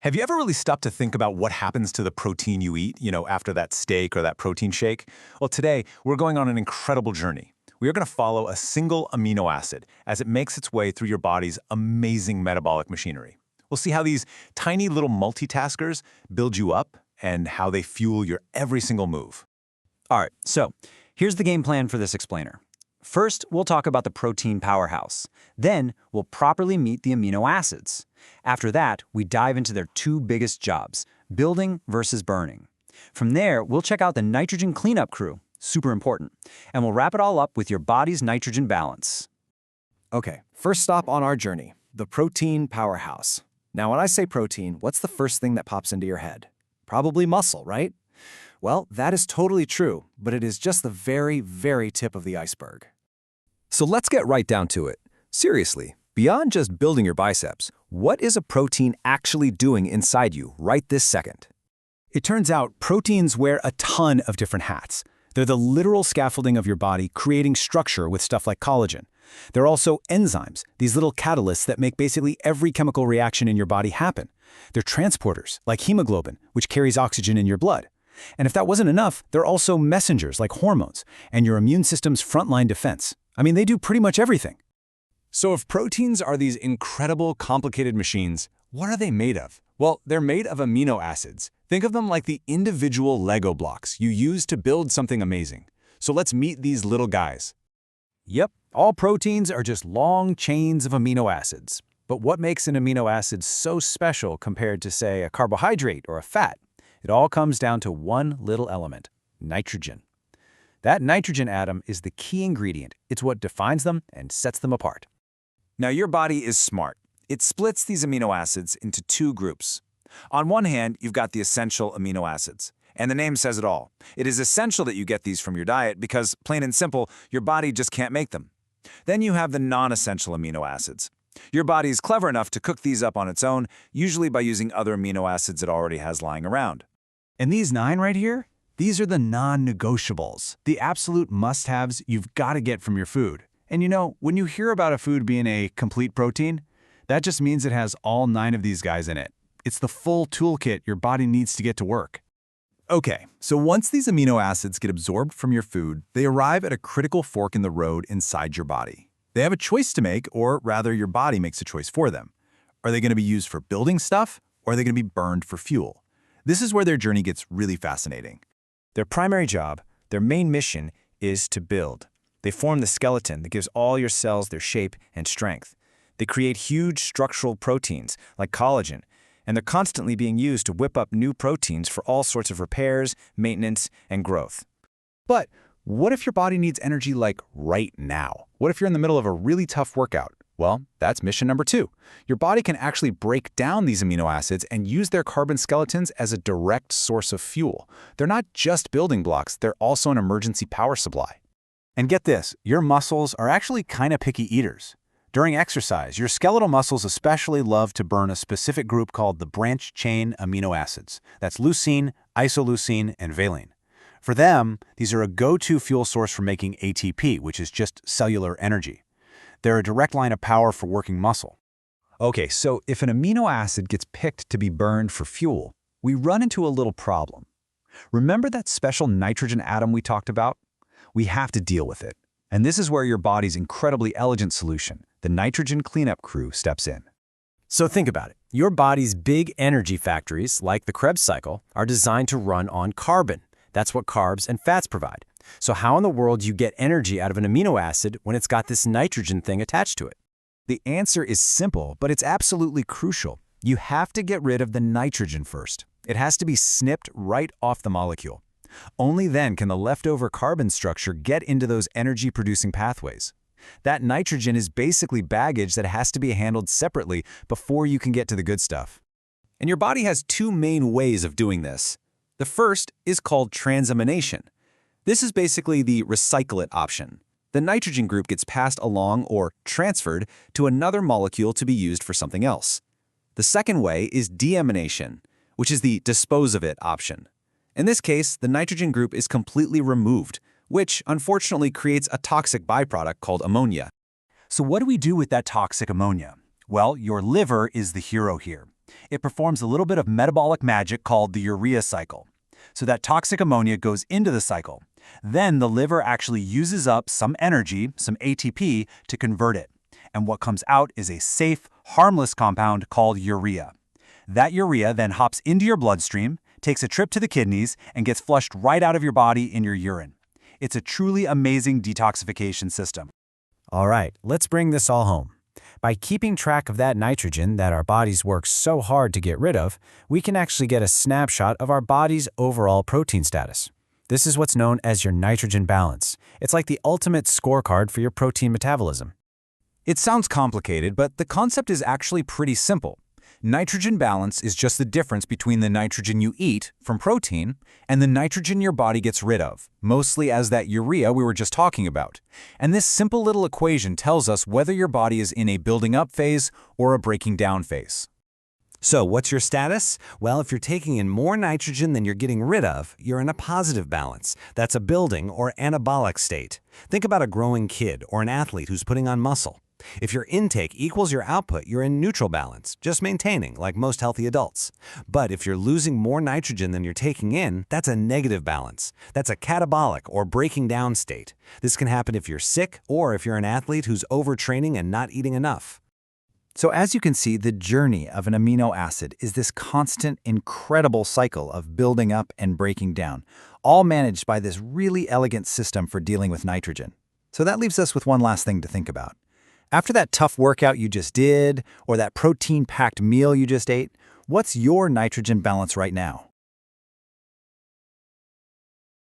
Have you ever really stopped to think about what happens to the protein you eat, after that steak or that protein shake? Well, today, we're going on an incredible journey. We are going to follow a single amino acid as it makes its way through your body's amazing metabolic machinery. We'll see how these tiny little multitaskers build you up and how they fuel your every single move. All right, so here's the game plan for this explainer. First, we'll talk about the protein powerhouse. Then, we'll properly meet the amino acids. After that, we dive into their two biggest jobs, building versus burning. From there, we'll check out the nitrogen cleanup crew, super important, and we'll wrap it all up with your body's nitrogen balance. Okay, first stop on our journey, the protein powerhouse. Now, when I say protein, what's the first thing that pops into your head? Probably muscle, right? Well, that is totally true, but it is just the very, very tip of the iceberg. So let's get right down to it. Seriously, beyond just building your biceps, what is a protein actually doing inside you right this second? It turns out proteins wear a ton of different hats. They're the literal scaffolding of your body, creating structure with stuff like collagen. They're also enzymes, these little catalysts that make basically every chemical reaction in your body happen. They're transporters, like hemoglobin, which carries oxygen in your blood. And if that wasn't enough, they're also messengers, like hormones, and your immune system's frontline defense. I mean, they do pretty much everything. So if proteins are these incredible, complicated machines, what are they made of? Well, they're made of amino acids. Think of them like the individual Lego blocks you use to build something amazing. So let's meet these little guys. Yep, all proteins are just long chains of amino acids. But what makes an amino acid so special compared to, say, a carbohydrate or a fat? It all comes down to one little element, nitrogen. That nitrogen atom is the key ingredient. It's what defines them and sets them apart. Now, your body is smart. It splits these amino acids into two groups. On one hand, you've got the essential amino acids. And the name says it all. It is essential that you get these from your diet because, plain and simple, your body just can't make them. Then you have the non-essential amino acids. Your body is clever enough to cook these up on its own, usually by using other amino acids it already has lying around. And these 9 right here, these are the non-negotiables, the absolute must-haves you've got to get from your food. And when you hear about a food being a complete protein, that just means it has all 9 of these guys in it. It's the full toolkit your body needs to get to work. Okay, so once these amino acids get absorbed from your food, they arrive at a critical fork in the road inside your body. They have a choice to make, or rather your body makes a choice for them. Are they going to be used for building stuff, or are they going to be burned for fuel? This is where their journey gets really fascinating. Their primary job, their main mission, is to build. They form the skeleton that gives all your cells their shape and strength. They create huge structural proteins, like collagen, and they're constantly being used to whip up new proteins for all sorts of repairs, maintenance, and growth. But what if your body needs energy like right now? What if you're in the middle of a really tough workout? Well, that's mission number 2. Your body can actually break down these amino acids and use their carbon skeletons as a direct source of fuel. They're not just building blocks, they're also an emergency power supply. And get this, your muscles are actually kind of picky eaters. During exercise, your skeletal muscles especially love to burn a specific group called the branched-chain amino acids. That's leucine, isoleucine, and valine. For them, these are a go-to fuel source for making ATP, which is just cellular energy. They're a direct line of power for working muscle. Okay, so if an amino acid gets picked to be burned for fuel, we run into a little problem. Remember that special nitrogen atom we talked about? We have to deal with it. And this is where your body's incredibly elegant solution, the nitrogen cleanup crew, steps in. So think about it. Your body's big energy factories, like the Krebs cycle, are designed to run on carbon. That's what carbs and fats provide. So how in the world do you get energy out of an amino acid when it's got this nitrogen thing attached to it? The answer is simple, but it's absolutely crucial. You have to get rid of the nitrogen first. It has to be snipped right off the molecule. Only then can the leftover carbon structure get into those energy-producing pathways. That nitrogen is basically baggage that has to be handled separately before you can get to the good stuff. And your body has 2 main ways of doing this. The first is called transamination. This is basically the recycle it option. The nitrogen group gets passed along or transferred to another molecule to be used for something else. The second way is deamination, which is the dispose of it option. In this case, the nitrogen group is completely removed, which unfortunately creates a toxic byproduct called ammonia. So what do we do with that toxic ammonia? Well, your liver is the hero here. It performs a little bit of metabolic magic called the urea cycle. So that toxic ammonia goes into the cycle. Then the liver actually uses up some energy, some ATP, to convert it. And what comes out is a safe, harmless compound called urea. That urea then hops into your bloodstream, takes a trip to the kidneys, and gets flushed right out of your body in your urine. It's a truly amazing detoxification system. All right, let's bring this all home. By keeping track of that nitrogen that our bodies work so hard to get rid of, we can actually get a snapshot of our body's overall protein status. This is what's known as your nitrogen balance. It's like the ultimate scorecard for your protein metabolism. It sounds complicated, but the concept is actually pretty simple. Nitrogen balance is just the difference between the nitrogen you eat from protein and the nitrogen your body gets rid of, mostly as that urea we were just talking about. And this simple little equation tells us whether your body is in a building up phase or a breaking down phase. So what's your status? Well, if you're taking in more nitrogen than you're getting rid of, you're in a positive balance. That's a building or anabolic state. Think about a growing kid or an athlete who's putting on muscle. If your intake equals your output, you're in neutral balance, just maintaining, like most healthy adults. But if you're losing more nitrogen than you're taking in, that's a negative balance. That's a catabolic or breaking down state. This can happen if you're sick or if you're an athlete who's overtraining and not eating enough. So as you can see, the journey of an amino acid is this constant, incredible cycle of building up and breaking down, all managed by this really elegant system for dealing with nitrogen. So that leaves us with one last thing to think about. After that tough workout you just did, or that protein-packed meal you just ate, what's your nitrogen balance right now?